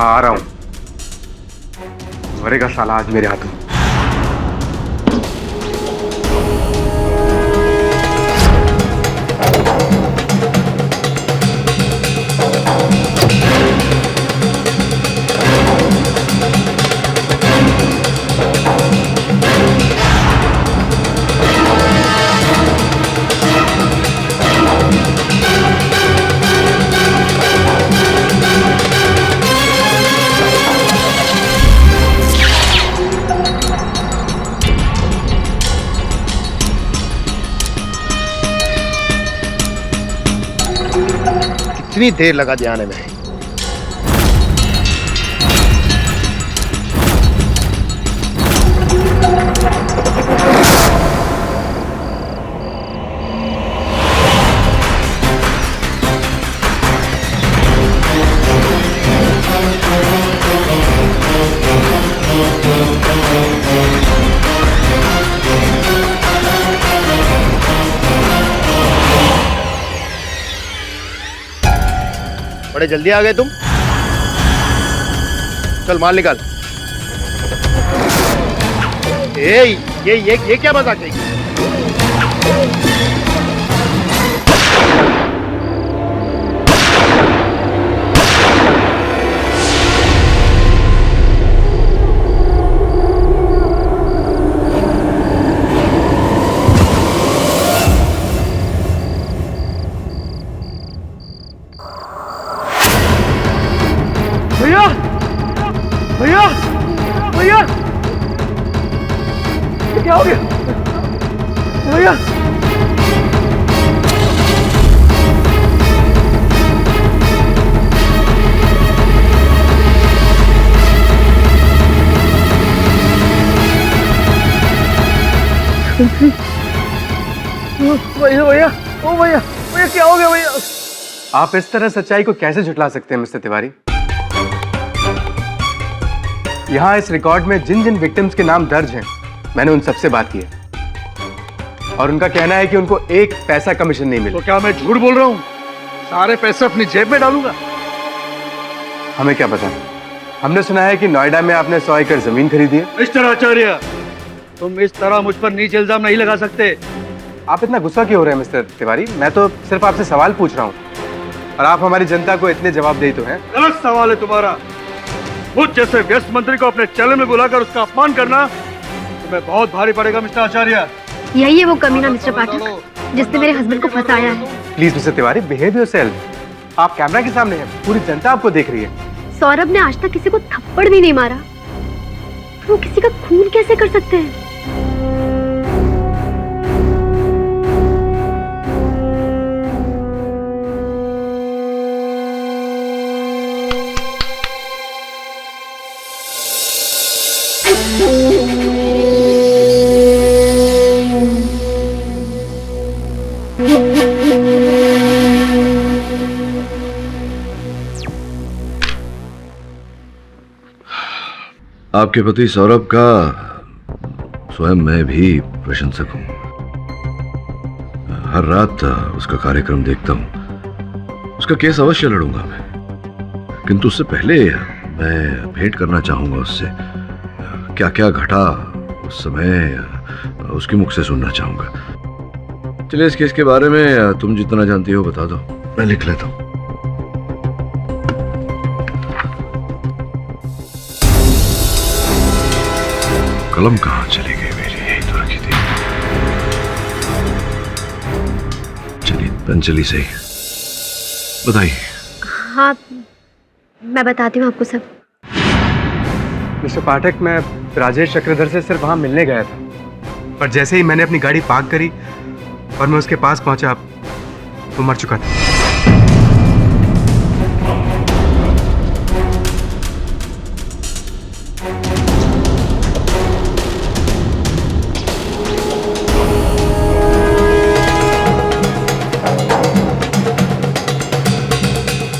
हाँ, आ रहा हूं। मरेगा साला आज मेरे हाथों। कितनी देर लगा दिया आने में? बड़े जल्दी आ गए तुम। चल माल निकाल। ये क्या मजाक है? भैया भैया भैया, ये क्या हो गया भैया? भैया भैया, ओ भैया भैया, क्या हो गया भैया? आप इस तरह सच्चाई को कैसे झुठला सकते हैं मिस्टर तिवारी? यहाँ इस रिकॉर्ड में जिन जिन विक्टिम्स के नाम दर्ज हैं, मैंने उन सबसे बात की है और उनका कहना है कि उनको एक पैसा कमीशन नहीं मिला। तो क्या मैं झूठ बोल रहा हूँ? सारे पैसे अपनी जेब में डालूंगा। हमें क्या पता, हमने सुना है कि नोएडा में आपने 100 एकड़ जमीन खरीदी है। मिस्टर आचार्य, तुम इस तरह मुझ पर नीच इल्जाम नहीं लगा सकते। आप इतना गुस्सा क्यों हो रहे हैं मिस्टर तिवारी? मैं तो सिर्फ आपसे सवाल पूछ रहा हूँ और आप हमारी जनता को इतने जवाबदेही तो हैं। गलत सवाल है तुम्हारा। मुझ जैसे व्यस्त मंत्री को अपने चैनल में बुलाकर उसका अपमान करना तुम्हें बहुत भारी पड़ेगा मिस्टर आचार्य। यही है वो कमीना मिस्टर पाठक जिसने मेरे हस्बैंड को फंसाया है। Please mister Tiwari, behave yourself. आप कैमरा के सामने हैं, पूरी जनता आपको देख रही है। सौरभ ने आज तक किसी को थप्पड़ भी नहीं मारा, वो किसी का खून कैसे कर सकते हैं? आपके पति सौरभ का स्वयं मैं भी प्रशंसक हूं। हर रात उसका कार्यक्रम देखता हूं। उसका केस अवश्य लड़ूंगा मैं, किंतु उससे पहले मैं भेंट करना चाहूंगा उससे। क्या क्या घटा उस समय उसके मुख से सुनना चाहूंगा। चलिए, इस केस के बारे में तुम जितना जानती हो बता दो, मैं लिख लेता हूं। कलम कहाँ चली गई मेरी? यही तो रखी थी। चलिए, पेन चली सही। बताइए। हाँ, मैं बताती हूँ आपको सब। मिस्टर पाठक, मैं राजेश चक्रधर से सिर्फ वहां मिलने गया था, पर जैसे ही मैंने अपनी गाड़ी पार्क करी और मैं उसके पास पहुंचा, वो मर चुका था।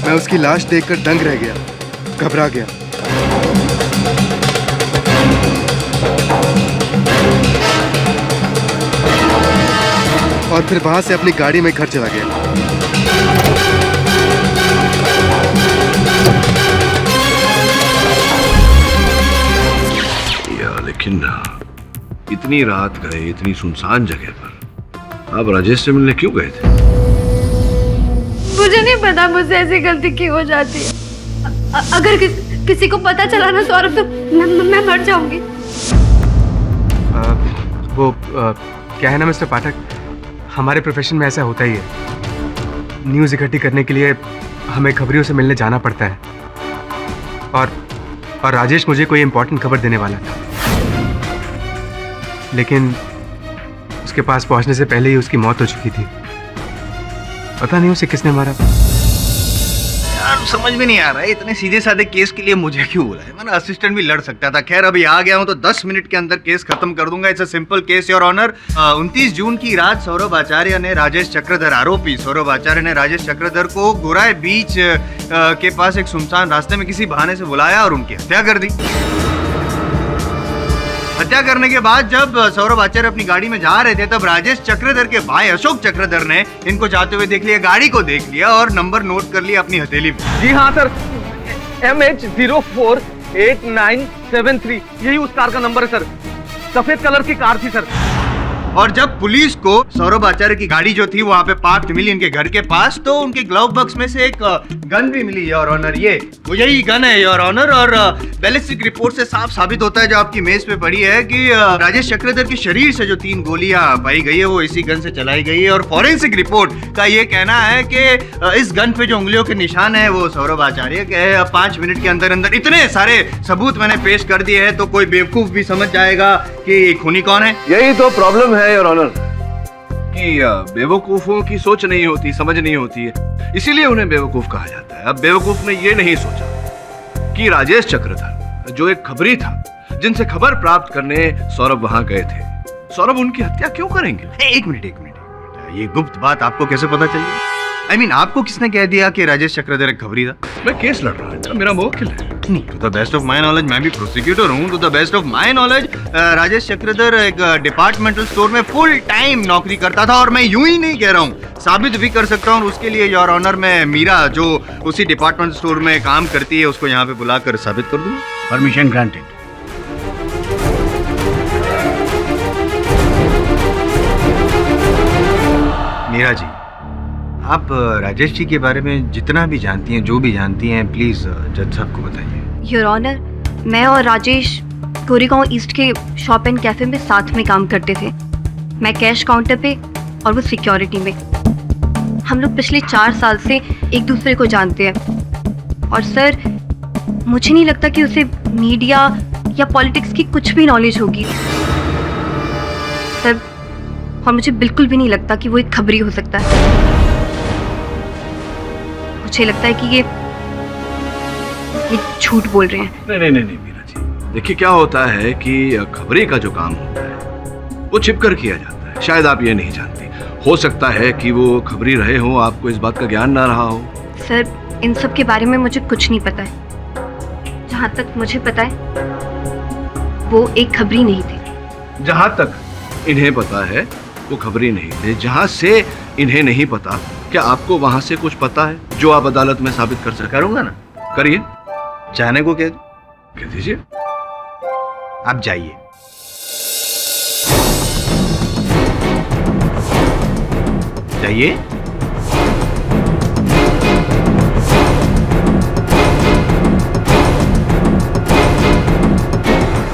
मैं उसकी लाश देखकर दंग रह गया, घबरा गया। और फिर वहां से अपनी गाड़ी में घर चला गया। लेकिन इतनी रात गए, इतनी सुनसान जगह पर आप राजेश से मिलने क्यों गए थे? मुझे नहीं पता मुझसे ऐसी गलती क्यों हो जाती है। अगर किसी को पता चला ना सौरभ तो मैं मर जाऊंगी। क्या है ना मिस्टर पाठक, हमारे प्रोफेशन में ऐसा होता ही है। न्यूज़ इकट्ठी करने के लिए हमें खबरियों से मिलने जाना पड़ता है और राजेश मुझे कोई इम्पोर्टेंट खबर देने वाला था, लेकिन उसके पास पहुंचने से पहले ही उसकी मौत हो चुकी थी। पता नहीं उसे किसने मारा। यार समझ में नहीं आ रहा है, इतने सीधे साधे केस के लिए मुझे क्यों बोला है? मैंने असिस्टेंट भी लड़ सकता था। खैर अभी आ गया हूं तो 10 मिनट के अंदर केस खत्म कर दूंगा। It's a simple case your honour. 29 June की रात सौरभ आचार्य ने राजेश चक्रधर, आरोपी सौरभ आचार्य ने राजेश चक्रधर को गोराई बीच के पास एक सुनसान रास्ते में किसी बहाने से बुलाया और उनकी हत्या कर दी। हत्या करने के बाद जब सौरभ आचार्य अपनी गाड़ी में जा रहे थे तब राजेश चक्रधर के भाई अशोक चक्रधर ने इनको जाते हुए देख लिया, गाड़ी को देख लिया और नंबर नोट कर लिया अपनी हथेली में। जी हाँ सर, MH048973 यही उस कार का नंबर है सर। सफेद कलर की कार थी सर। और जब पुलिस को सौरभ आचार्य की गाड़ी जो थी वहां पे पार्क्ड मिली इनके घर के पास, तो उनके ग्लव बॉक्स में से एक गन भी मिली योर ऑनर। ये वो यही गन है योर ऑनर। और बैलिस्टिक रिपोर्ट से साफ साबित होता है जो आपकी मेज पे पड़ी है कि राजेश चक्रधर के शरीर से जो 3 गोलियां पाई गई है वो इसी गन से चलाई गई है। और फॉरेंसिक रिपोर्ट का ये कहना है कि इस गन पे जो उंगलियों के निशान है वो सौरभ आचार्य के है। 5 मिनट के अंदर अंदर इतने सारे सबूत मैंने पेश कर दिए हैं तो कोई बेवकूफ भी समझ जाएगा कि खूनी कौन है। यही तो प्रॉब्लम है योर ऑनर कि बेवकूफों की सोच नहीं होती, समझ नहीं होती है, इसीलिए उन्हें बेवकूफ कहा जाता है। अब बेवकूफ ने ये नहीं सोचा कि राजेश चक्रधर जो एक खबरी था, जिनसे खबर प्राप्त करने सौरभ वहां गए थे, सौरभ उनकी हत्या क्यों करेंगे? एक मिनट ये गुप्त बात आपको कैसे पता चल गई? I mean, आपको किसने कह दिया कि राजेश चक्रधर एक खबरी था? मैं केस लड़ रहा था, मेरा मौकिल है। नहीं, to the best of my knowledge, मैं भी प्रोसिक्यूटर हूँ। To the best of my knowledge Rajesh Chakradhar एक डिपार्टमेंटल स्टोर में फुल टाइम नौकरी करता था। और मैं यूं ही नहीं कह रहा हूँ, साबित भी कर सकता हूँ। उसके लिए योर ऑनर मैं मीरा जो उसी डिपार्टमेंटल स्टोर में काम करती है उसको यहाँ पे बुलाकर साबित कर दूँ। Permission granted. मीरा जी, आप राजेश जी के बारे में जितना भी जानती हैं, जो भी जानती हैं, प्लीज जज साहब को बताइए। योर ऑनर, मैं और राजेश गोरेगांव ईस्ट के शॉप एंड कैफे में साथ में काम करते थे। मैं कैश काउंटर पे और वो सिक्योरिटी में। हम लोग पिछले 4 साल से एक दूसरे को जानते हैं। और सर, मुझे नहीं लगता कि उसे मीडिया या पॉलिटिक्स की कुछ भी नॉलेज होगी सर। और मुझे बिल्कुल भी नहीं लगता कि वो एक खबरी हो सकता है। मुझे लगता है कि ये झूठ बोल रहे हैं। नहीं मीरा जी, देखिए क्या होता है कि खबरी का जो काम होता है वो छिपकर किया जाता है। शायद आप ये नहीं जानती, हो सकता है कि वो खबरी रहे हो, आपको इस बात का ज्ञान ना रहा हो। सर, इन सब के बारे में मुझे कुछ नहीं पता है। जहाँ तक मुझे पता है वो एक खबरी नहीं थे। जहां तक इन्हें पता है वो खबरी नहीं थे। जहां से इन्हें नहीं पता, क्या आपको वहां से कुछ पता है जो आप अदालत में साबित कर सकते? करूंगा ना। करिए। जाने को कह दीजिए। आप जाइए। जाइए।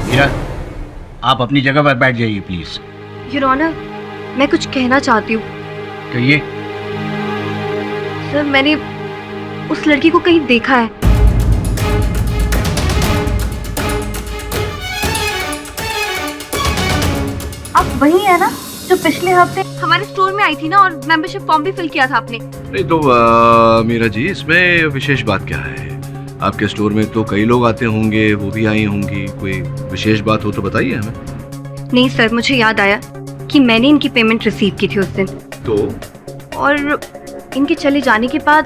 मीरा, आप अपनी जगह पर बैठ जाइए प्लीज। योर ऑनर, मैं कुछ कहना चाहती हूँ। कहिए। सर, मैंने उस लड़की को कहीं देखा है। आप वही है ना जो पिछले हफ्ते हमारे स्टोर में आई थी ना, और मेंबरशिप फॉर्म भी फिल किया था आपने। नहीं तो मीरा जी, इसमें विशेष बात क्या है? आपके स्टोर में तो कई लोग आते होंगे, वो भी आई होंगी। कोई विशेष बात हो तो बताइए हमें। नहीं सर, मुझे याद आया कि मैंने इनकी पेमेंट रिसीव की थी उस दिन। तो और इनके चले जाने के बाद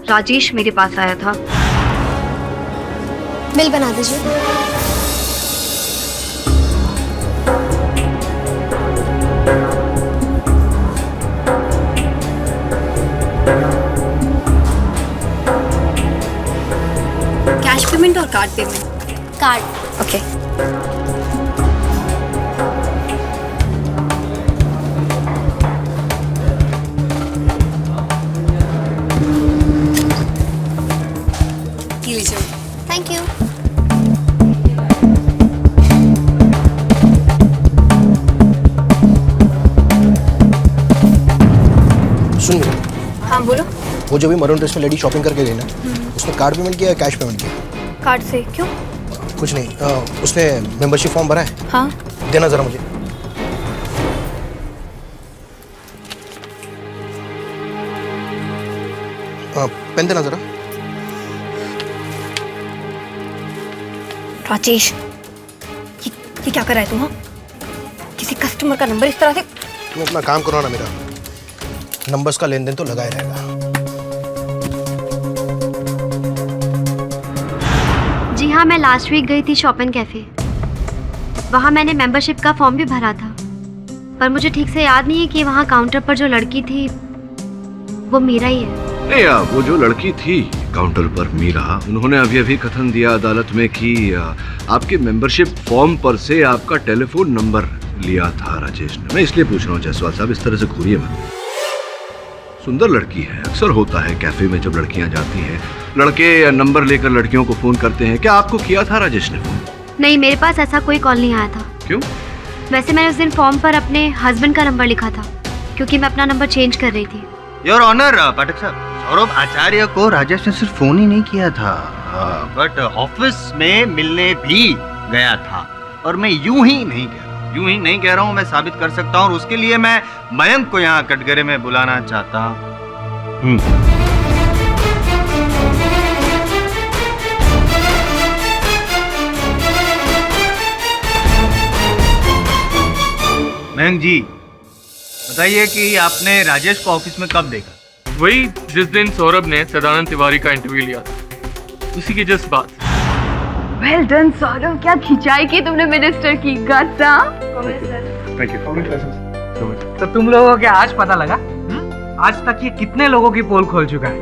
राजेश मेरे पास आया था। बिल बना दीजिए। कैश पेमेंट और कार्ड पेमेंट? कार्ड। ओके। हाँ बोलो। वो जो भी मरून ड्रेस में लेडी शॉपिंग करके गई ना, उसने कार्ड पेमेंट किया या कैश पेमेंट किया? कार्ड से। क्यों? कुछ नहीं, उसने मेंबरशिप फॉर्म भरा है? हाँ। देना जरा मुझे। पेन देना जरा। राजेश, ये क्या कर रहा है तू? हाँ, किसी कस्टमर का नंबर इस तरह से। तुम अपना काम करो ना, मेरा नंबर्स का लेन देन तो लगा ही रहेगा। जी हाँ, मैं लास्ट वीक गई थी शॉपिंग कैफे। वहाँ मैंने मेंबरशिप का फॉर्म भी भरा था, पर मुझे ठीक से याद नहीं है कि वहाँ काउंटर पर जो लड़की थी वो मीरा ही है। नहीं यार, वो जो लड़की थी काउंटर पर मीरा, उन्होंने अभी अभी कथन दिया अदालत में कि आपके मेंबरशिप फॉर्म पर से आपका टेलीफोन नंबर लिया था राजेश ने। मैं इसलिए पूछ रहा हूँ जायसवाल साहब, इस तरह से घूरिए मत। सुंदर लड़की है, अक्सर होता है कैफे में जब लड़कियां जाती हैं, लड़के नंबर लेकर लड़कियों को फोन करते हैं। क्या आपको किया था राजेश ने फोन? नहीं, मेरे पास ऐसा कोई कॉल नहीं आया था। क्यों? वैसे मैंने उस दिन फॉर्म पर अपने हस्बैंड का नंबर लिखा था, क्योंकि मैं अपना नंबर चेंज कर रही थी। योर ऑनर पाठक साहब, सौरभ आचार्य को राजेश ने सिर्फ फोन ही नहीं किया था, बट ऑफिस में मिलने भी गया था। और मैं यूं ही नहीं कह रहा हूं, मैं साबित कर सकता हूं, और उसके लिए मैं मयंक को यहाँ कटघरे में बुलाना चाहता हूं। मयंक जी, बताइए कि आपने राजेश को ऑफिस में कब देखा? वही जिस दिन सौरभ ने सदानंद तिवारी का इंटरव्यू लिया था, उसी की जस्ट बात। वेल डन सौरभ, क्या खिंचाई की तुमने मिनिस्टर की। Thank you. तो तुम लोगों को आज पता लगा? आज तक ये कितने लोगों की पोल खोल चुका है।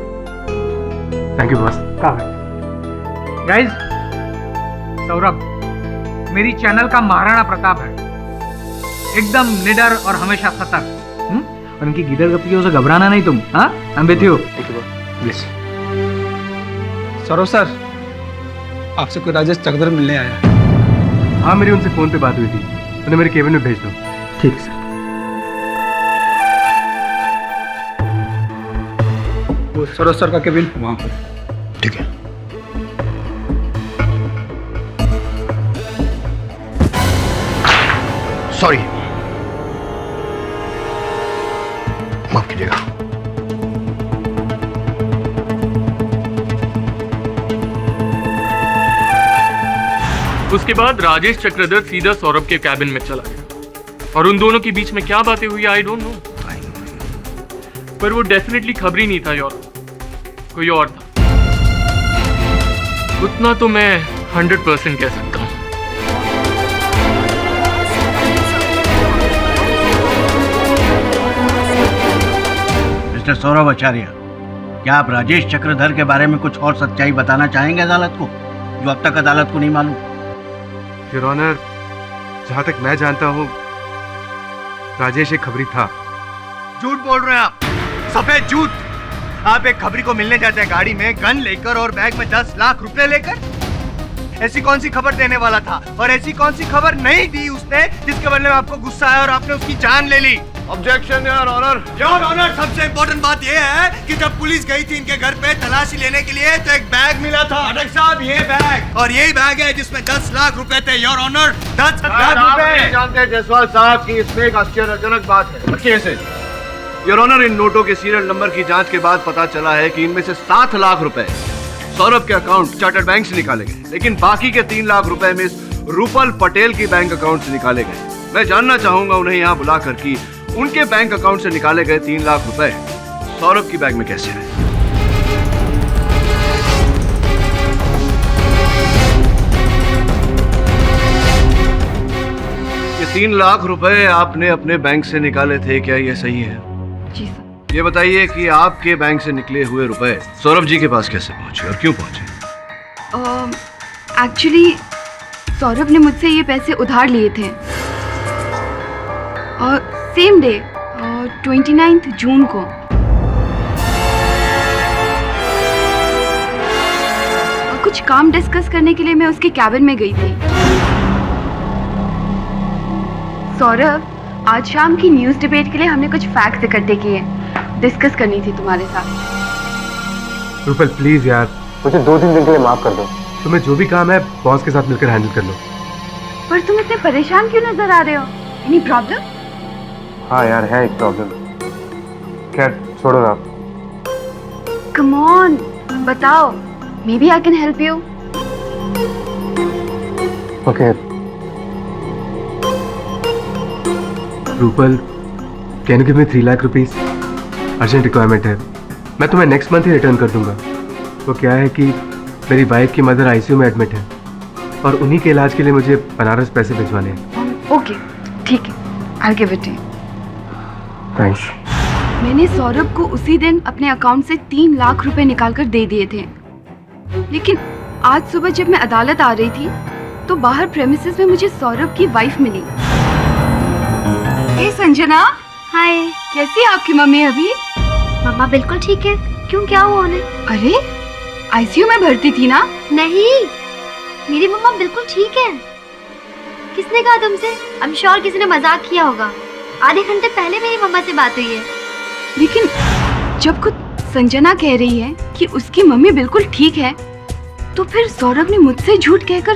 Thank you boss. Guys, Saurabh मेरी चैनल का महाराणा प्रताप है, एकदम निडर और हमेशा सतर्क। और उनकी गिदड़ गप्पियों से घबराना नहीं तुम। हाँ, I'm with you। Thank you boss. Yes Saurabh sir, आपसे कोई राजेश चकधर मिलने आया है। हाँ, मेरी उनसे फोन पे बात हुई थी, उन्हें मेरे केबिन में भेज दो। ठीक सर। वो सौरभ सर का केबिन वहाँ पर। ठीक है। सॉरी, माफ कीजिएगा। उसके बाद राजेश चक्रधर सीधा सौरभ के कैबिन में चला गया, और उन दोनों के बीच में क्या बातें हुई आई डोंट नो, पर वो डेफिनेटली खबरी नहीं था यार, कोई और था। उतना तो मैं 100% कह सकता हूँ। मिस्टर सौरभ आचार्य, क्या आप राजेश चक्रधर के बारे में कुछ और सच्चाई बताना चाहेंगे अदालत को, जो अब तक अदालत को नहीं मालूम? योर ऑनर, जहां तक मैं जानता हूँ राजेश एक खबरी था। झूठ बोल रहे हैं आप, सफेद झूठ। आप एक खबरी को मिलने जाते हैं गाड़ी में गन लेकर और बैग में 10 लाख रुपए लेकर। ऐसी कौन सी खबर देने वाला था, और ऐसी कौन सी खबर नहीं दी उसने जिसके बदले में आपको गुस्सा आया और आपने उसकी जान ले ली? Objection your honour. Your honour, सबसे इम्पोर्टेंट बात यह है कि जब पुलिस गई थी इनके घर पे तलाशी लेने के लिए, तो एक बैग मिला था। अटक साहब, ये बैग, और यही बैग है जिसमें 10 लाख रुपए थे। योर ऑनर, 10 लाख रुपए। जानते जायसवाल साहब की इसमें एक आश्चर्यजनक बात है। कैसे? योर ऑनर, इन नोटों के सीरियल नंबर की जांच के बाद पता चला है कि इनमें से 7 लाख रुपए सौरभ के अकाउंट चार्टर्ड बैंक से निकाले गए, लेकिन बाकी के 3 लाख रुपए मिस रूपल पटेल की बैंक अकाउंट से निकाले गए। मैं जानना चाहूंगा उन्हें यहाँ बुलाकर कि उनके बैंक अकाउंट से निकाले गए 3 लाख रुपए सौरभ की बैग में कैसे आए। ये 3 लाख रुपए आपने अपने बैंक से निकाले थे, क्या ये सही है? जी सर। ये बताइए कि आपके बैंक से निकले हुए रुपए सौरभ जी के पास कैसे पहुंचे और क्यों पहुंचे? एक्चुअली सौरभ ने मुझसे ये पैसे उधार लिए थे, और सेम डे 29 जून को। कुछ काम डिस्कस करने के लिए मैं उसके कैबिन में गई थी। सौरभ, आज शाम की न्यूज़ डिबेट के लिए हमने कुछ फैक्ट्स इकट्ठे किए। डिस्कस करनी थी तुम्हारे साथ। रूपल प्लीज यार, मुझे 2-3 दिन के लिए माफ कर दो। तुम्हें जो भी काम है बॉस के साथ मिलकर हैंडल कर लो। पर तुम इतने परेशान क्यों नजर आ रहे हो? Any problem? हाँ यार, है एक प्रॉब्लम। खैर छोड़ो ना। कम ऑन, बताओ, maybe I can help you. Okay Rupal, can you give me 3 lakh rupees? Urgent requirement है। मैं तुम्हें नेक्स्ट मंथ ही रिटर्न कर दूंगा। वो क्या है कि मेरी वाइफ की मदर आईसीयू में एडमिट है और उन्हीं के इलाज के लिए मुझे बनारस पैसे भिजवाने हैं। ओके, ठीक है, I give it to you. Thanks. मैंने सौरभ को उसी दिन अपने अकाउंट से 3 लाख रुपए निकालकर दे दिए थे, लेकिन आज सुबह जब मैं अदालत आ रही थी तो बाहर प्रेमिसेस में मुझे सौरभ की वाइफ मिली। हे संजना। हाय। कैसी है आपकी मम्मी अभी? मम्मा बिल्कुल ठीक है। क्यों, क्या हुआ उन्हें? अरे आईसीयू में भर्ती थी ना? नहीं, मेरी मम्मा बिल्कुल ठीक है। किसने कहा तुमसे? आई एम श्योर किसी ने मजाक किया होगा। आधे घंटे पहले मेरी मम्मा से बात हुई है। लेकिन जब खुद संजना कह रही है कि उसकी मम्मी बिल्कुल ठीक है, तो फिर सौरभ ने मुझसे झूठ कहकर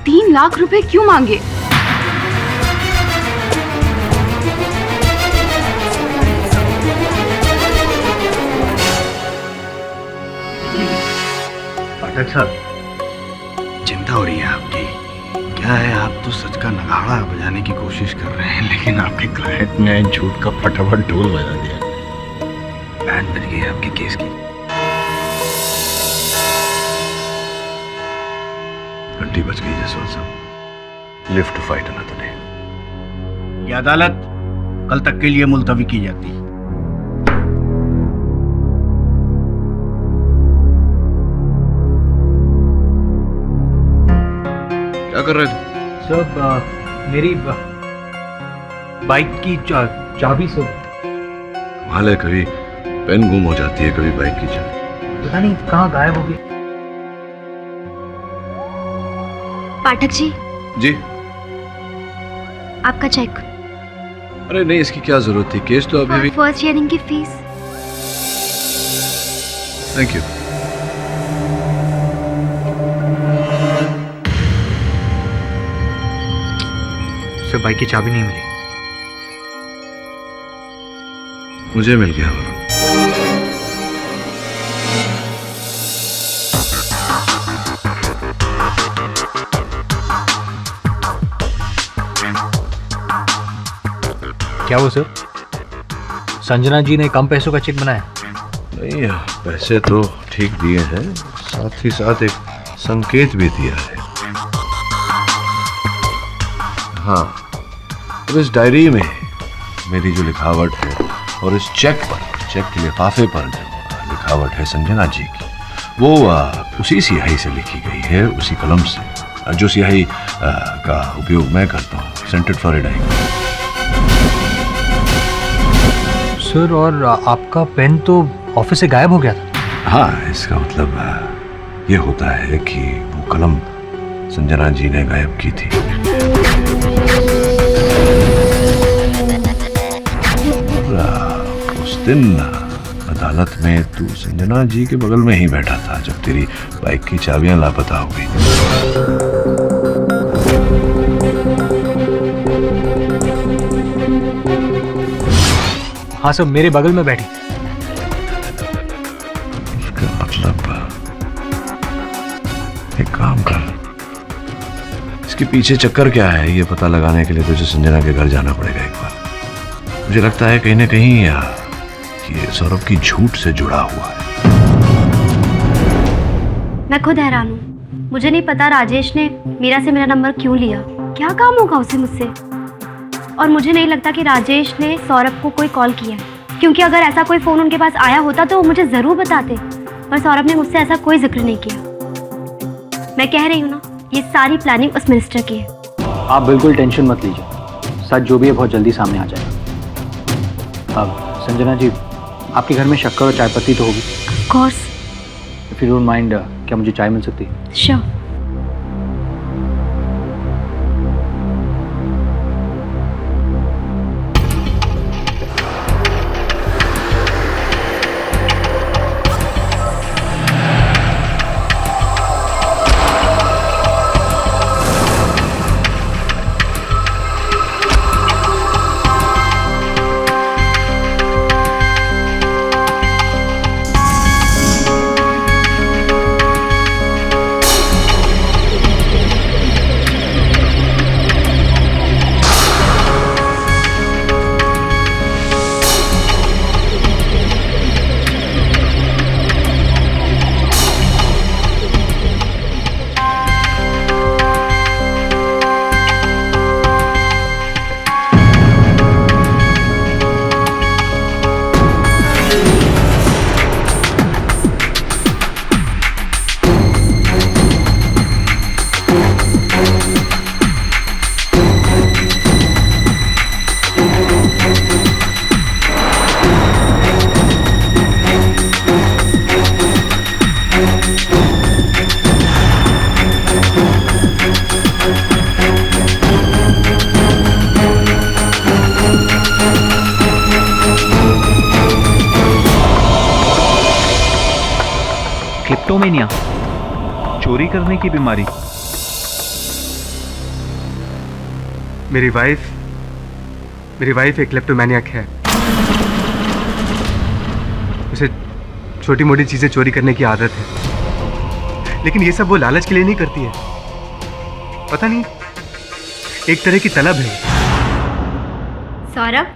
3 लाख रुपए क्यों मांगे? पाठक साहब, चिंता हो रही है आपकी। क्या है, आप तो सच का नगाड़ा बजाने की कोशिश कर रहे हैं, लेकिन आपके क्लाइंट ने झूठ का फटाफट ढोल बजा दिया। बैंड बज गई आपके केस की। घंटी बज गई जसवंत साहब। Live to fight another day. ये अदालत कल तक के लिए मुलतवी की जाती है। क्या कर रहे थे? सर मेरी बाइक की चाबी सर। कमाल है, कभी पेन गुम हो जाती है, कभी बाइक की चाबी। पता नहीं कहाँ गायब हो गई। पाठक जी। जी? आपका चेक। अरे नहीं, इसकी क्या जरूरत थी, केस तो अभी भी। फर्स्ट ईयरिंग की fees. Thank you. Sir bike की चाबी नहीं मिली। मुझे मिल गया वरुण। क्या वो सर, संजना जी ने कम पैसों का चेक बनाया? नहीं, पैसे तो ठीक दिए हैं, साथ ही साथ एक संकेत भी दिया है। हाँ, तो इस डायरी में मेरी जो लिखावट है और इस चेक के लिफाफे पर जो लिखावट है संजना जी की, वो उसी स्याही से लिखी गई है, उसी कलम से, जो स्याही का उपयोग मैं करता हूँ, सेंटेड फ्लोरिडाइन। सर और आपका पेन तो ऑफिस से गायब हो गया था। हाँ, इसका मतलब ये होता है कि वो कलम संजना जी ने गायब की थी। उस दिन अदालत में तू संजना जी के बगल में ही बैठा था जब तेरी बाइक की चाबियां लापता हो गई। हाँ सर, मेरे बगल में बैठी। इसका मतलब एक काम कर, इसके पीछे चक्कर क्या है ये पता लगाने के लिए तुझे संजना के घर जाना पड़ेगा एक बार। मुझे लगता है कहीं ना कहीं ये सौरभ की झूठ से जुड़ा हुआ है। मैं खुद हैरान हूँ, मुझे नहीं पता राजेश ने मीरा से मेरा नंबर क्यों लिया। क्या काम होगा उसे मुझसे? और मुझे नहीं लगता कि राजेश ने सौरभ को कोई कॉल किया, क्योंकि अगर ऐसा कोई फ़ोन उनके पास आया होता तो वो मुझे ज़रूर बताते, पर सौरभ ने मुझसे ऐसा कोई जिक्र नहीं किया। मैं कह रही हूँ ना, ये सारी प्लानिंग उस मिनिस्टर की है। आप बिल्कुल टेंशन मत लीजिए, सच जो भी है बहुत जल्दी सामने आ जाएगा। अब संजना जी, आपके घर में शक्कर और चाय पत्ती तो होगी? Of course. If you don't mind, क्या मुझे चाय मिल सकती है? श्योर। क्लेप्टोमेनिया, चोरी करने की बीमारी। मेरी वाइफ एक क्लेप्टोमैनियक है। उसे छोटी मोटी चीजें चोरी करने की आदत है, लेकिन ये सब वो लालच के लिए नहीं करती है। पता नहीं, एक तरह की तलब है। सौरभ,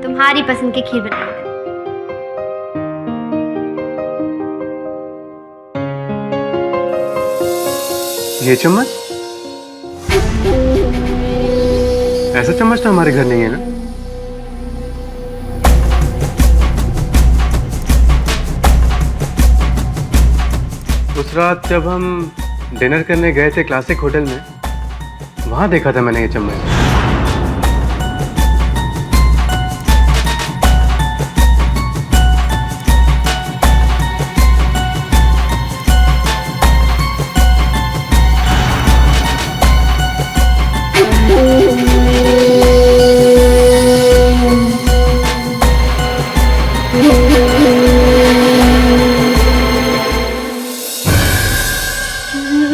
तुम्हारी पसंद की खीर बनाएंगे। ये चम्मच? ऐसा चम्मच तो हमारे घर नहीं है ना। उस रात जब हम डिनर करने गए थे क्लासिक होटल में, वहां देखा था मैंने ये चम्मच।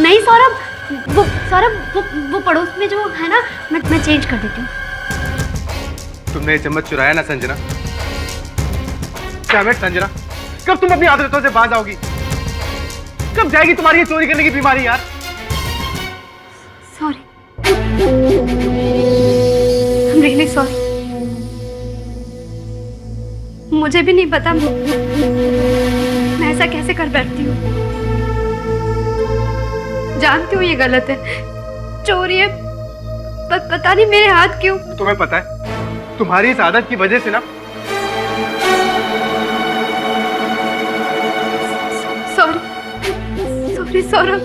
नहीं सौरभ, वो पड़ोस में जो है ना, मैं चेंज कर देती हूँ। तुमने ये चम्मच चुराया ना संजना? क्या संजना, कब तुम अपनी आदतों से बाज आओगी? कब जाएगी तुम्हारी ये चोरी करने की बीमारी यार? Sorry, I'm really sorry। मुझे भी नहीं पता मैं ऐसा कैसे कर बैठती हूँ। जानती हूँ ये गलत है, चोरी है, पर पता नहीं मेरे हाथ क्यों। तुम्हें पता है, तुम्हारी इस आदत की वजह से ना। सॉरी सौरभ,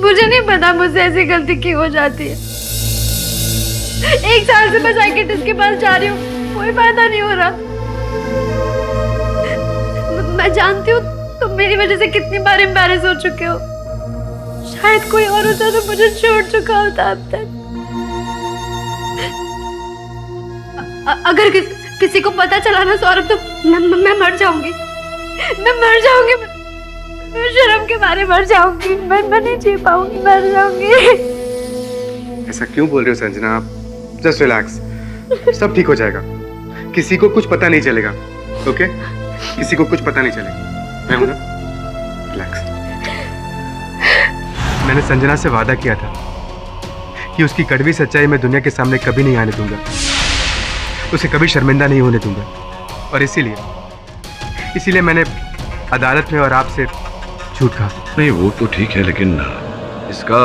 मुझे नहीं पता मुझसे ऐसी गलती क्यों हो जाती है। 1 साल से मैं साइकियाट्रिस्ट के पास जा रही हूँ, कोई फायदा नहीं हो रहा। मैं जानती हूँ तुम मेरी वजह से कितनी बार एम्बैरेस हो चुके हो। शायद कोई और होता तो मुझे छोड़ चुका होता अब तक। अगर किसी को पता चला ना सौरभ, तो मैं मर जाऊंगी। मैं मर जाऊंगी, मैं शर्म के मारे मर जाऊंगी। मैं नहीं जी पाऊंगी, मर जाऊंगी। ऐसा क्यों बोल रहे हो संजना? आप जस्ट रिलैक्स, सब ठीक हो जाएगा। किसी को कुछ पता नहीं चलेगा, ओके? किसी को कुछ पता नहीं चलेगा। मैं हूं ना, रिलैक्स। मैंने संजना से वादा किया था कि उसकी कड़वी सच्चाई मैं दुनिया के सामने कभी नहीं आने दूंगा, उसे कभी शर्मिंदा नहीं होने दूंगा। और इसीलिए मैंने अदालत में और आपसे झूठ कहा। नहीं, वो तो ठीक है, लेकिन इसका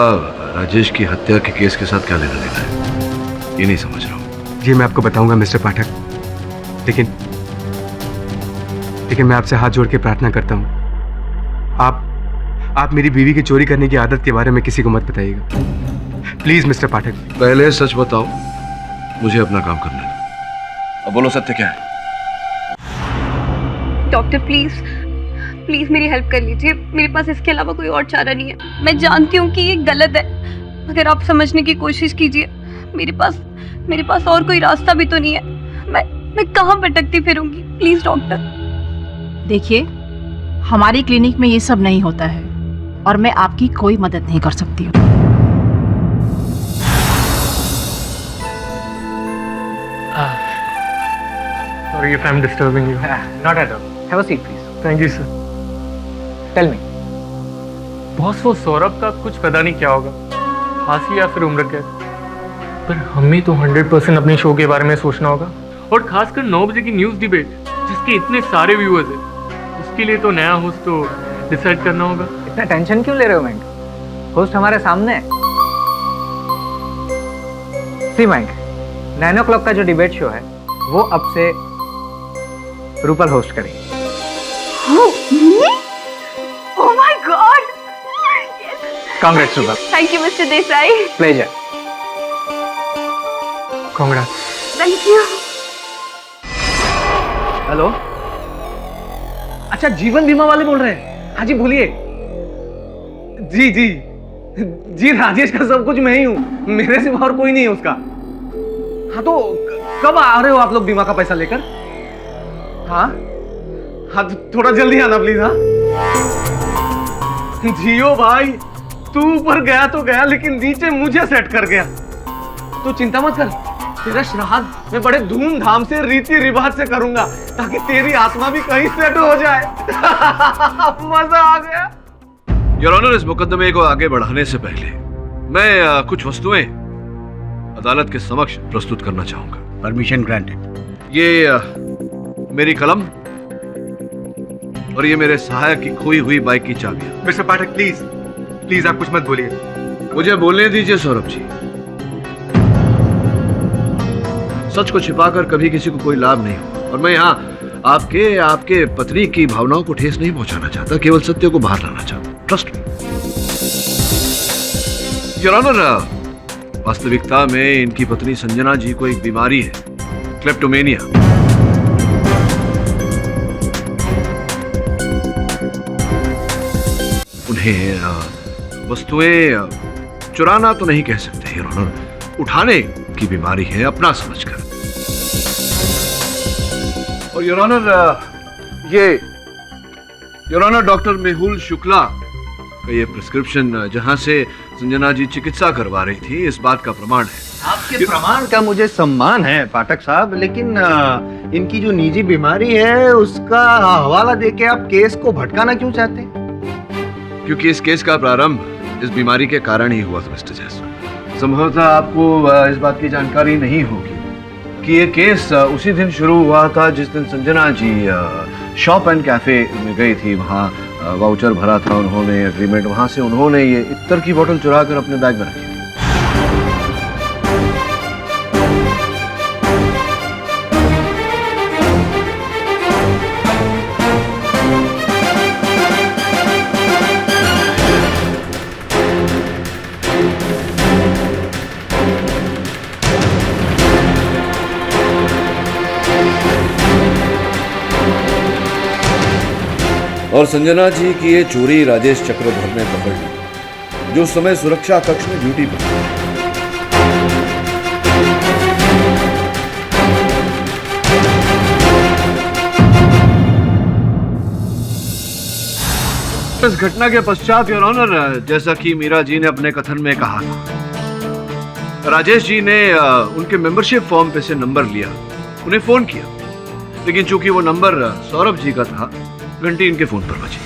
राजेश की हत्या के केस के साथ क्या लेना देना है, ये नहीं समझ रहा हूँ। जी मैं आपको बताऊंगा मिस्टर पाठक, लेकिन मैं आपसे हाथ जोड़ के प्रार्थना करता हूँ, आप मेरी बीवी की चोरी करने की आदत के बारे में किसी को मत बताइएगा, प्लीज मिस्टर पाठक। पहले सच बताओ, मुझे अपना काम करने दो। अब बोलो, सत्य क्या है? डॉक्टर प्लीज मेरी हेल्प कर लीजिए। मेरे पास इसके अलावा कोई और चारा नहीं है। मैं जानती हूँ कि ये गलत है, मगर आप समझने की कोशिश कीजिए। मेरे पास और कोई रास्ता भी तो नहीं है। मैं कहाँ भटकती फिरूंगी? Please doctor. देखिए, हमारी क्लिनिक में ये सब नहीं होता है और मैं आपकी कोई मदद नहीं कर सकती हूँ। Sorry if I'm disturbing you. Not at all. Have a seat, please. Thank you, sir. Tell me. Boss, वो सौरभ का कुछ पता नहीं क्या होगा, फांसी या फिर उम्र कैद। पर हमें तो 100% अपने शो के बारे में सोचना होगा, और खासकर 9 बजे की न्यूज़ डिबेट जिसके इतने सारे व्यूअर्स हैं, उसके लिए तो नया होस्ट तो डिसाइड करना होगा। इतना टेंशन क्यों ले रहे हो मैंक? होस्ट हमारे सामने है। सी मैंक, 9 o'clock का जो डिबेट शो है वो अब से रूपल होस्ट करेगी। Oh my God! Congrats, Rupal. Thank you, Mr. Desai. Pleasure. Congrats. Thank you. Hello, अच्छा जीवन बीमा वाले बोल रहे हैं? हाँ जी, बोलिए। जी राजेश का सब कुछ मैं ही हूँ, मेरे सिवा और कोई नहीं है उसका। हाँ तो कब आ रहे हो आप लोग बीमा का पैसा लेकर? हाँ हाँ थोड़ा जल्दी आना प्लीज। हाँ जियो भाई, तू ऊपर गया तो गया, लेकिन नीचे मुझे सेट कर गया। तू चिंता मत कर, तेरा श्राद्ध मैं बड़े धूमधाम से रीति रिवाज से करूंगा, ताकि तेरी आत्मा भी कहीं सेट हो जाए। मजा आ गया। योर ऑनर, इस मुकदमे को आगे बढ़ाने से पहले मैं कुछ वस्तुएं अदालत के समक्ष प्रस्तुत करना चाहूंगा। Permission granted. ये मेरी कलम और ये मेरे सहायक की खोई हुई बाइक की चाबियां। मिस्टर पाठक प्लीज प्लीज आप कुछ मत बोलिए। मुझे बोलने दीजिए सौरभ जी। सच को छिपाकर कभी किसी को कोई लाभ नहीं हो, और मैं यहाँ आपके पत्नी की भावनाओं को ठेस नहीं पहुंचाना चाहता, केवल सत्य को बाहर लाना चाहता। ट्रस्ट मी योर ऑनर, वास्तविकता में इनकी पत्नी संजना जी को एक बीमारी है, क्लेप्टोमेनिया। उन्हें वस्तुएं चुराना तो नहीं कह सकते योर ऑनर, उठाने की बीमारी है अपना समझकर। और योर ऑनर, ये your honour doctor Mehul Shukla का ये प्रिस्क्रिप्शन जहां से संजना जी चिकित्सा करवा रही थी, इस बात का प्रमाण है। आपके प्रमाण का मुझे सम्मान है पाठक साहब, लेकिन इनकी जो निजी बीमारी है उसका हवाला देके आप केस को भटकाना क्यों चाहते हैं? क्योंकि इस केस का प्रारंभ इस बीमारी के कारण ही हुआ था मिस्टर जायसवाल। संभवतः आपको इस बात की जानकारी नहीं होगी कि ये केस उसी दिन शुरू हुआ था जिस दिन Sanjana ji shop and cafe में गई थी। वहाँ वाउचर भरा था उन्होंने, एग्रीमेंट, वहाँ से उन्होंने ये इत्तर की बोतल चुरा कर अपने बैग में रखी थी। और संजना जी की ये चोरी राजेश चक्रधर ने पकड़ ली, जो उस समय सुरक्षा कक्ष में ड्यूटी पर था। इस घटना के पश्चात योर ऑनर, जैसा कि मीरा जी ने अपने कथन में कहा था, राजेश जी ने उनके मेंबरशिप फॉर्म पे से नंबर लिया, उन्हें फोन किया, लेकिन चूंकि वो नंबर सौरभ जी का था, घंटी इनके फोन पर बजी।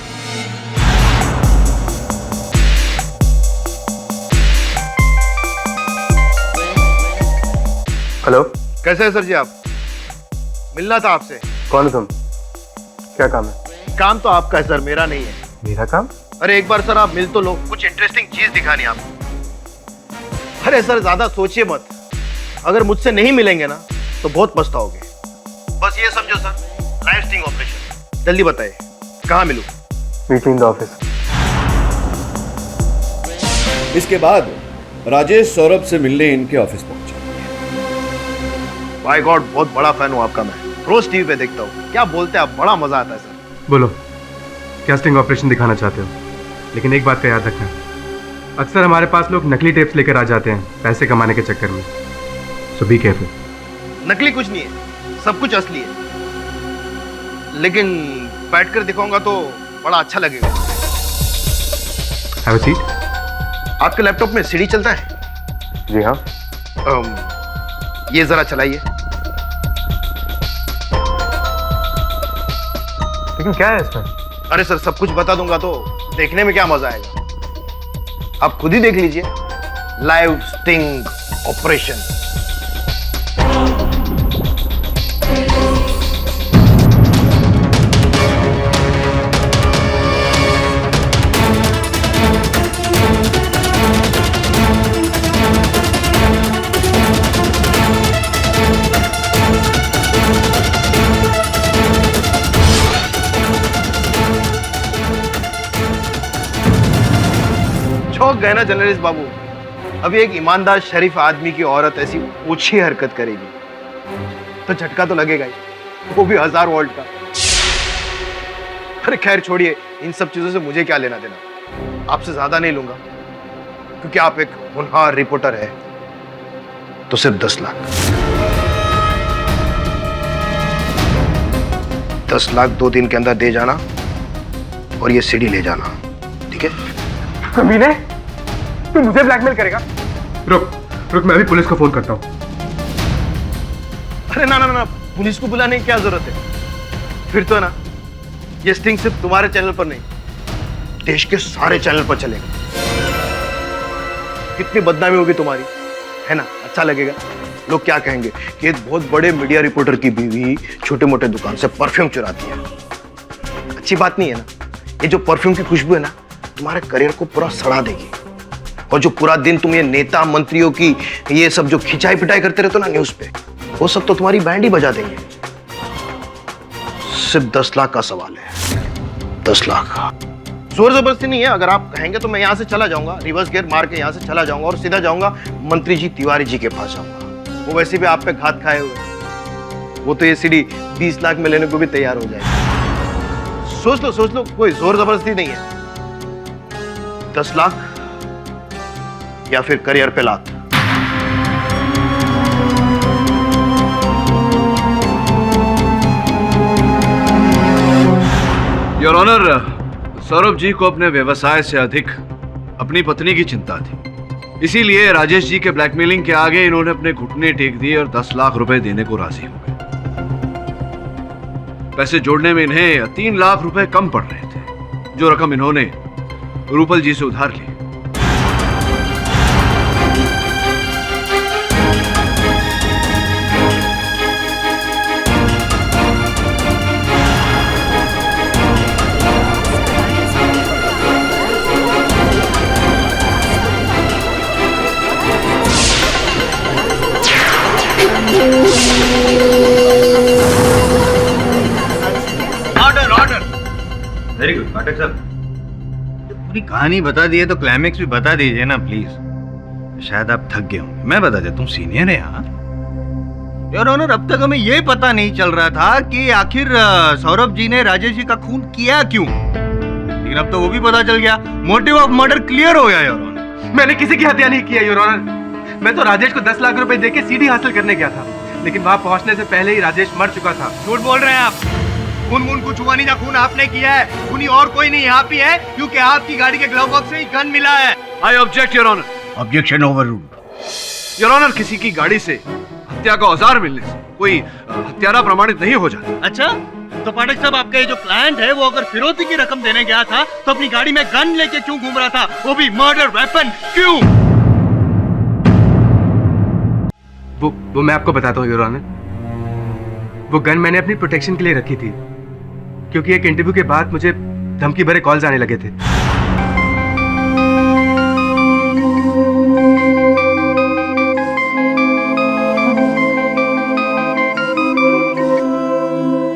हेलो, कैसे है सर जी आप? मिलना था आपसे। कौन हो तुम? क्या काम है? काम तो आपका है सर, मेरा नहीं है। मेरा काम? अरे एक बार सर आप मिल तो लो, कुछ इंटरेस्टिंग चीज दिखानी आपको। अरे सर ज्यादा सोचिए मत, अगर मुझसे नहीं मिलेंगे ना तो बहुत पछताओगे। बस ये समझो सर, लाइफ स्टिंग ऑपरेशन। जल्दी बताइए कहाँ मिलूं? Meet in the office. इसके बाद राजेश सौरभ से मिलने इनके ऑफिस पहुंचा। बाय गॉड, बहुत बड़ा फैन हूँ आपका मैं, रोज टीवी पे देखता हूँ। क्या बोलते हैं आप, बड़ा मजा आता है सर। बोलो, क्या स्टिंग ऑपरेशन दिखाना चाहते हो? लेकिन एक बात का याद रखना, अक्सर हमारे पास लोग नकली टेप्स लेकर आ जाते हैं पैसे कमाने के चक्कर में, सो बी केयरफुल। नकली कुछ नहीं है, सब कुछ असली है, लेकिन बैठकर दिखाऊंगा तो बड़ा अच्छा लगेगा। Have a seat. आपके लैपटॉप में सीडी चलता है? जी हाँ। ये जरा चलाइए। लेकिन क्या है इसमें? अरे सर सब कुछ बता दूंगा तो देखने में क्या मजा आएगा, आप खुद ही देख लीजिए। Live sting operation. चौंक गए ना जर्नलिस्ट बाबू, अभी एक ईमानदार शरीफ आदमी की औरत ऐसी ऊंची हरकत करेगी तो झटका तो लगेगा ही, वो भी 1000 वोल्ट का। अरे खैर छोड़िए, इन सब चीजों से मुझे क्या लेना देना, आपसे ज्यादा नहीं लूंगा, क्योंकि आप एक होनहार रिपोर्टर है। तो सिर्फ 10 लाख। 10 लाख 2 दिन के अंदर दे जाना और ये सीडी ले जाना, ठीक है? कमीने, तू मुझे ब्लैकमेल करेगा? रुक, मैं अभी पुलिस को फोन करता हूँ। अरे ना, पुलिस को बुलाने की क्या जरूरत है? फिर तो ना ये स्टिंग सिर्फ तुम्हारे चैनल पर नहीं, देश के सारे चैनल पर चलेगा। कितनी बदनामी होगी तुम्हारी, है ना? अच्छा लगेगा। लोग क्या कहेंगे कि एक बहुत बड़े मीडिया रिपोर्टर की बीवी छोटे मोटे दुकान से परफ्यूम चुराती है। अच्छी बात नहीं है ना? ये जो परफ्यूम की खुशबू है ना, तुम्हारे करियर को पूरा सड़ा देगी। और जो पूरा दिन तुम ये नेता मंत्रियों की ये सब जो खिंचाई पिटाई करते रहते हो ना न्यूज पे, वो सब तो तुम्हारी बैंड ही बजा देंगे। सिर्फ 10 लाख का सवाल है, 10 लाख। जोर जबरदस्ती नहीं है। अगर आप कहेंगे तो मैं यहाँ से चला जाऊंगा, रिवर्स गियर मार के यहाँ से चला जाऊंगा और सीधा जाऊंगा मंत्री जी तिवारी जी के पास जाऊंगा। वो वैसे भी आप पे घात खाए हुए, वो तो ये सीडी 20 लाख में लेने को भी तैयार हो जाएगी। सोच लो, कोई जोर जबरदस्ती नहीं है। 10 लाख या फिर करियर पे लात। योर ऑनर, सौरभ जी को अपने व्यवसाय से अधिक अपनी पत्नी की चिंता थी। इसीलिए राजेश जी के ब्लैकमेलिंग के आगे इन्होंने अपने घुटने टेक दिए और 10 लाख रुपए देने को राजी हो गए। पैसे जोड़ने में इन्हें 3 लाख रुपए कम पड़ रहे थे, जो रकम इन्होंने रूपल जी से उधार ली। ऑर्डर। वेरी गुड पाठक साहब, पूरी कहानी बता दी है तो क्लाइमेक्स भी बता दीजिए ना प्लीज। शायद आप थक गए होंगे, मैं बता देता हूँ। सीनियर है यहाँ। योर ऑनर, अब तक हमें ये पता नहीं चल रहा था कि आखिर सौरभ जी ने राजेश जी का खून किया क्यों, लेकिन अब तो वो भी पता चल गया। मोटिव ऑफ मर्डर क्लियर हो गया योर ऑनर। मैंने किसी की हत्या नहीं की है योर ऑनर। मैं तो राजेश को 10 लाख रुपए देके सीडी हासिल करने गया था, लेकिन वहां पहुंचने से पहले ही राजेश मर चुका था। झूठ बोल रहे हैं आप। खून कुछ हुआ नहीं था, खून आपने किया है। खूनी और कोई नहीं, आप ही है, क्योंकि आपकी गाड़ी के ग्लव बॉक्स में ही गन मिला है। I object your honour. Objection overruled. Your honour, किसी की गाड़ी से हत्या का औजार मिलने से कोई हत्यारा प्रमाणित नहीं हो जाता। अच्छा, तो पाठक साहब, आपका ये जो क्लाइंट है वो अगर फिरौती की रकम देने गया था तो अपनी गाड़ी में गन लेके क्यों घूम रहा था, वो भी मर्डर वेपन, क्यों? वो मैं आपको बताता हूँ योर ऑनर। वो गन मैंने अपनी प्रोटेक्शन के लिए रखी थी, क्योंकि एक इंटरव्यू के बाद मुझे धमकी भरे कॉल्स आने लगे थे।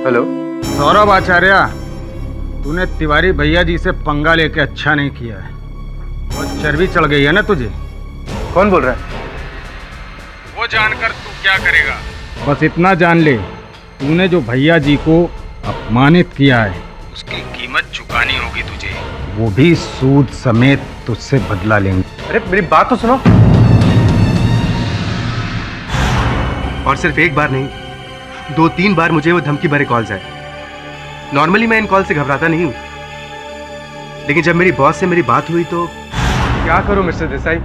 हेलो सौरभ आचार्य, तूने तिवारी भैया जी से पंगा लेके अच्छा नहीं किया है और चर्बी चढ़ गई है ना तुझे। कौन बोल रहा है? वो जानकर तू क्या करेगा? बस इतना जान ले, तूने जो भैया जी को अपमानित किया है उसकी कीमत चुकानी होगी तुझे, वो भी सूद समेत तुझसे बदला लेंगे। अरे मेरी बात तो सुनो। और सिर्फ एक बार नहीं, 2-3 बार मुझे वो धमकी भरे कॉल्स आए। नॉर्मली मैं इन कॉल से घबराता नहीं हूँ, लेकिन जब मेरी बॉस से मेरी बात हुई तो क्या करूं मिस्टर देसाई?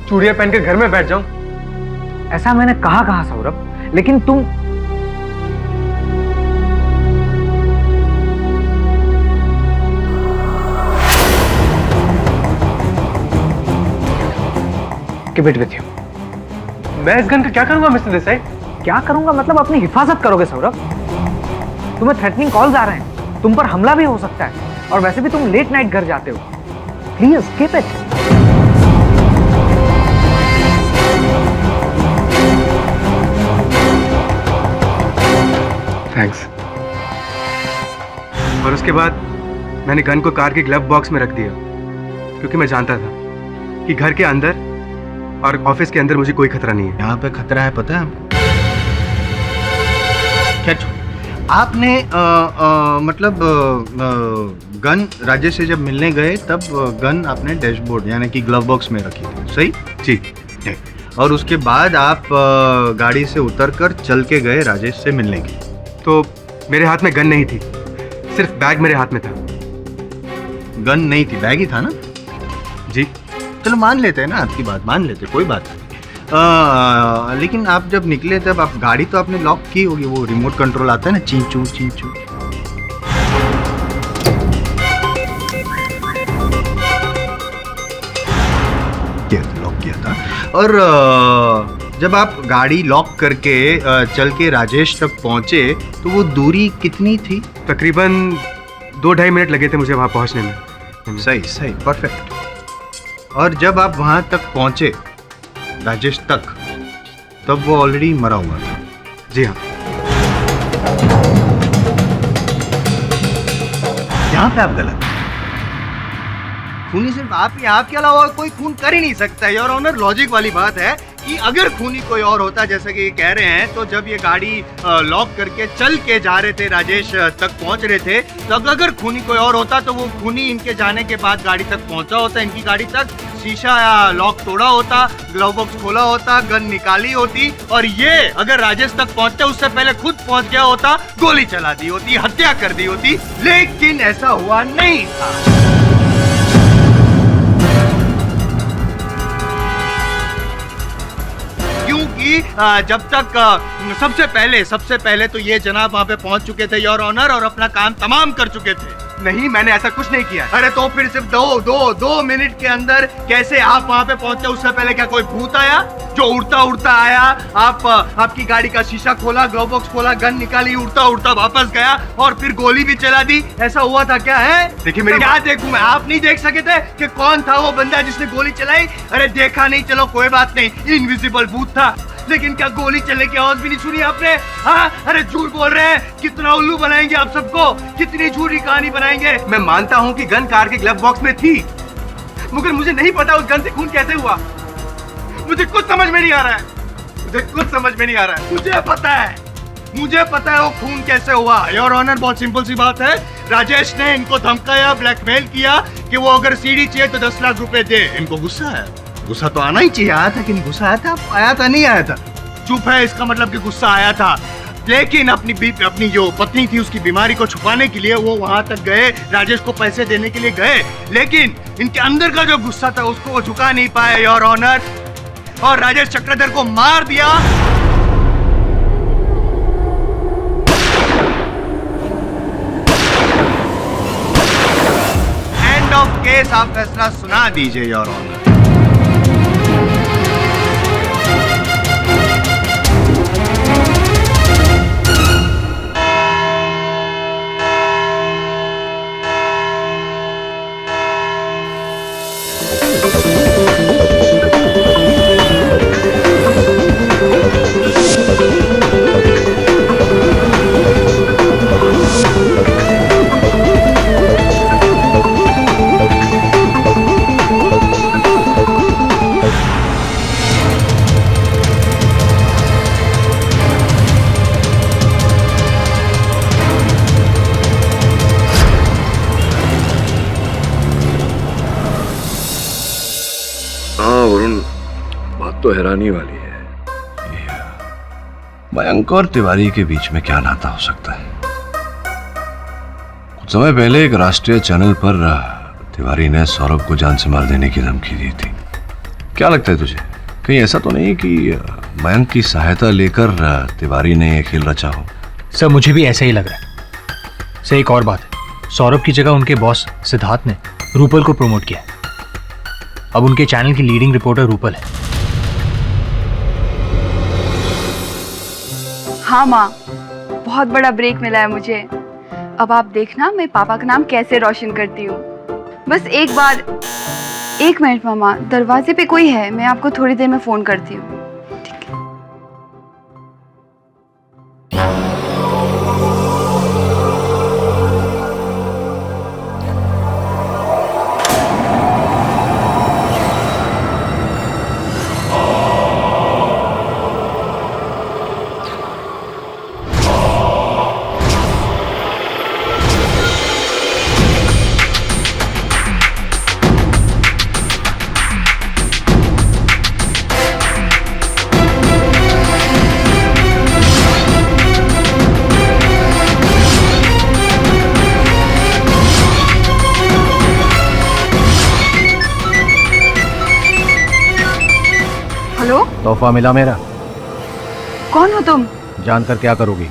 चूड़ियां पहनकर घर में बैठ जाऊं? ऐसा मैंने कहा सौरभ, लेकिन तुम Keep it with you. मैं इस गन का क्या करूंगा मिस्टर देसाई? क्या करूंगा मतलब अपनी हिफाजत करोगे सौरभ? तुम्हें थ्रेटनिंग कॉल्स आ रहे हैं, तुम पर हमला भी हो सकता है, और वैसे भी तुम लेट नाइट घर जाते हो। Please keep it. थैंक्स। और उसके बाद मैंने गन को कार के ग्लव बॉक्स में रख दिया, क्योंकि मैं जानता था कि घर के अंदर और ऑफिस के अंदर मुझे कोई खतरा नहीं है। यहाँ पे खतरा है, पता है हमको। क्या आपने मतलब गन राजेश से जब मिलने गए तब गन आपने डैशबोर्ड यानी कि ग्लव बॉक्स में रखी थी, सही? जी। और उसके बाद आप गाड़ी से उतरकर चल के गए राजेश से मिलने के लिए। तो मेरे हाथ में गन नहीं थी, सिर्फ बैग मेरे हाथ में था। गन नहीं थी, बैग ही था ना? जी। चलो मान लेते हैं ना, आपकी बात मान लेते, कोई बात नहीं। लेकिन आप जब निकले तब आप गाड़ी तो आपने लॉक की होगी, वो रिमोट कंट्रोल आता है ना, चींचू चींचू। लॉक किया था। और जब आप गाड़ी लॉक करके चल के राजेश तक पहुंचे तो वो दूरी कितनी थी? तकरीबन 2-2.5 मिनट लगे थे मुझे वहां पहुंचने में। सही सही, परफेक्ट। और जब आप वहां तक पहुंचे राजेश तक, तब वो ऑलरेडी मरा हुआ था। जी हाँ। यहाँ पे आप गलत, खूनी सिर्फ आप ही, आपके अलावा कोई खून कर ही नहीं सकता है। योर ऑनर, लॉजिक वाली बात है कि अगर खूनी कोई और होता, जैसे कि कह रहे हैं, तो जब ये गाड़ी लॉक करके चल के जा रहे थे, राजेश तक पहुंच रहे थे, तो अगर खूनी कोई और होता तो वो खूनी इनके जाने के बाद गाड़ी तक पहुंचा होता, इनकी गाड़ी तक, शीशा या लॉक तोड़ा होता, ग्लव बॉक्स खोला होता, गन निकाली होती, और ये अगर राजेश तक पहुंचते उससे पहले खुद पहुंच गया होता, गोली चला दी होती, हत्या कर दी होती। लेकिन ऐसा हुआ नहीं था। क्योंकि जब तक सबसे पहले तो ये जनाब वहां पे पहुंच चुके थे योर ऑनर, और अपना काम तमाम कर चुके थे। नहीं, मैंने ऐसा कुछ नहीं किया। अरे तो फिर सिर्फ दो मिनट के अंदर कैसे आप वहां पे पहुंचे? उससे पहले क्या कोई भूत आया जो उड़ता उड़ता आया, आपकी गाड़ी का शीशा खोला, ग्लव बॉक्स खोला, गन निकाली, उड़ता उड़ता वापस गया और फिर गोली भी चला दी? ऐसा हुआ था क्या? है देखिए मेरी क्या देखूं मैं? आप नहीं देख सके थे कि कौन था वो बंदा जिसने गोली चलाई? अरे देखा नहीं, चलो कोई बात नहीं, इनविजिबल भूत था, लेकिन क्या गोली चलने की आवाज भी नहीं सुनी आपने? हाँ, अरे झूठ बोल रहे हैं। कितना उल्लू बनाएंगे आप सबको, कितनी झूठी कहानी बनाएंगे। मैं मानता हूँ कि गन कार के ग्लव बॉक्स में थी, मगर मुझे नहीं पता उस गन से खून कैसे हुआ। मुझे कुछ समझ में नहीं आ रहा है, मुझे पता है वो खून कैसे हुआ। योर ऑनर, बहुत सिंपल सी बात है, राजेश ने इनको धमकाया, ब्लैकमेल किया कि वो अगर सीडी चाहिए तो 10 लाख रुपए दे। इनको गुस्सा है, गुस्सा तो आना ही चाहिए। आया था कि नहीं गुस्सा? आया था? आया था? नहीं आया था? चुप है, इसका मतलब कि गुस्सा आया था। लेकिन अपनी जो पत्नी थी उसकी बीमारी को छुपाने के लिए वो वहां तक गए, राजेश को पैसे देने के लिए गए, लेकिन इनके अंदर का जो गुस्सा था उसको वो झुका नहीं पाए योर ऑनर, और राजेश चक्रधर को मार दिया। End of case. आप फैसला सुना दीजिए योर ऑनर। तो हैरानी वाली है, मयंक और तिवारी के बीच में क्या नाता हो सकता है? कुछ समय पहले एक राष्ट्रीय चैनल पर तिवारी ने सौरभ को जान से मार देने की धमकी दी थी। क्या लगता है तुझे, कहीं ऐसा तो नहीं कि मयंक की सहायता लेकर तिवारी ने यह खेल रचा हो? सर, मुझे भी ऐसा ही लग रहा है। सर, एक और बात है, सौरभ की जगह उनके बॉस सिद्धार्थ ने रूपल को प्रमोट किया है। अब उनके चैनल की लीडिंग रिपोर्टर रूपल है। हाँ माँ, बहुत बड़ा ब्रेक मिला है मुझे। अब आप देखना मैं पापा का नाम कैसे रोशन करती हूँ। बस एक बार, 1 मिनट मामा, दरवाजे पे कोई है, मैं आपको थोड़ी देर में फोन करती हूँ। तोहफा मिला मेरा। कौन हो तुम? जानकर क्या करोगी?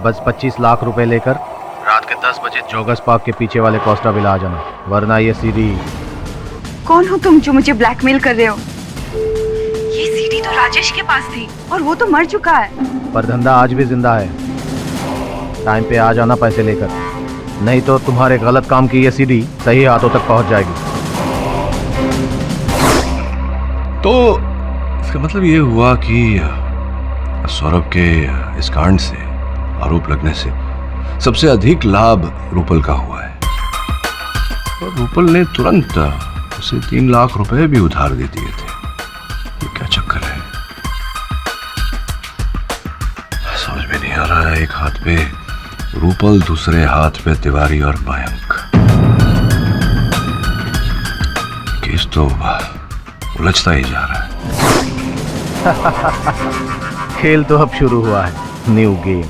बस 25 लाख रुपए लेकर रात के 10 बजे जोगस पार्क के पीछे वाले कोस्टा विला आ जाना, वरना ये सीडी। कौन हो तुम जो मुझे ब्लैकमेल कर रहे हो? ये सीडी तो राजेश के पास थी और वो तो मर चुका है। पर धंधा आज भी जिंदा है। टाइम पे आ जाना पैसे लेकर, नहीं तो तुम्हारे गलत काम की ये सीडी सही हाथों तक पहुंच जाएगी। तो इसका मतलब ये हुआ कि सौरभ के इस कांड से, आरोप लगने से सबसे अधिक लाभ रूपल का हुआ है और रूपल ने तुरंत उसे 3 लाख रुपए भी उधार दे दिए थे। ये क्या चक्कर है, समझ में नहीं आ रहा है। एक हाथ पे रूपल, दूसरे हाथ पे तिवारी और मयंक। केस तो उलझता ही जा रहा है। खेल तो अब शुरू हुआ है, न्यू गेम।